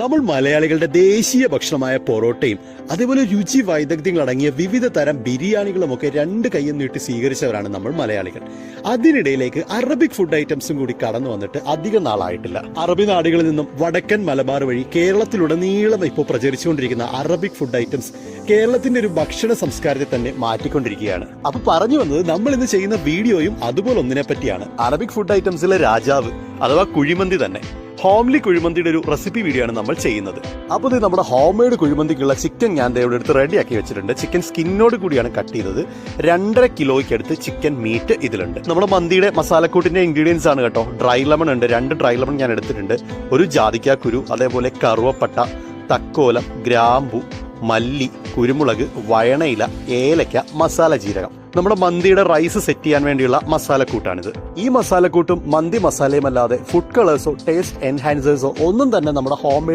നമ്മൾ മലയാളികളുടെ ദേശീയ ഭക്ഷണമായ പൊറോട്ടയും അതേപോലെ രുചി വൈദഗ്ധ്യങ്ങൾ അടങ്ങിയ വിവിധ തരം ബിരിയാണികളുമൊക്കെ രണ്ട് കൈയും നീട്ടി സ്വീകരിച്ചവരാണ് നമ്മൾ മലയാളികൾ. അതിനിടയിലേക്ക് അറബിക് ഫുഡ് ഐറ്റംസും കൂടി കടന്നു വന്നിട്ട് അധികം നാളായിട്ടില്ല. അറബി നാടുകളിൽ നിന്നും വടക്കൻ മലബാർ വഴി കേരളത്തിലുടനീളം ഇപ്പോൾ പ്രചരിച്ചുകൊണ്ടിരിക്കുന്ന അറബിക് ഫുഡ് ഐറ്റംസ് കേരളത്തിന്റെ ഒരു ഭക്ഷണ സംസ്കാരത്തെ തന്നെ മാറ്റിക്കൊണ്ടിരിക്കുകയാണ്. അപ്പൊ പറഞ്ഞു വന്നത് നമ്മൾ ഇന്ന് ചെയ്യുന്ന വീഡിയോയും അതുപോലെ ഒന്നിനെ പറ്റിയാണ്. അറബിക് ഫുഡ് ഐറ്റംസിലെ രാജാവ് അഥവാ കുഴിമന്തി തന്നെ, ഹോംലി കുഴിമന്തിയുടെ ഒരു റെസിപ്പി വീഡിയോ ആണ് നമ്മൾ ചെയ്യുന്നത്. അപ്പോൾ ഇത് നമ്മുടെ ഹോം മെയ്ഡ് കുഴിമന്തിക്കുള്ള ചിക്കൻ ഞാൻ ഇവിടെ എടുത്ത് റെഡിയാക്കി വെച്ചിട്ടുണ്ട്. ചിക്കൻ സ്കിന്നോട് കൂടിയാണ് കട്ട് ചെയ്തത്. 2.5 കിലോയ്ക്ക് അടുത്ത് ചിക്കൻ മീറ്റ് ഇതിലുണ്ട്. നമ്മുടെ മന്തിയുടെ മസാലക്കൂട്ടിന്റെ ഇൻഗ്രീഡിയൻസ് ആണ് കേട്ടോ. ഡ്രൈ ലെമൺ ഉണ്ട്, 2 ഡ്രൈ ലെമൺ ഞാൻ എടുത്തിട്ടുണ്ട്. ഒരു ജാതിക്കാക്കുരു, അതേപോലെ കറുവപ്പട്ട, തക്കോലം, ഗ്രാമ്പു, മല്ലി, കുരുമുളക്, വയണയില, ഏലക്ക, മസാല ജീരകം. നമ്മുടെ മന്തിയുടെ റൈസ് സെറ്റ് ചെയ്യാൻ വേണ്ടിയുള്ള മസാലക്കൂട്ടാണിത്. ഈ മസാലക്കൂട്ടും മന്തി മസാലയും അല്ലാതെ ഫുഡ് കളേഴ്സോ ടേസ്റ്റ് എൻഹാൻസേഴ്സോ ഒന്നും തന്നെ നമ്മുടെ ഹോം മെയ്ഡ്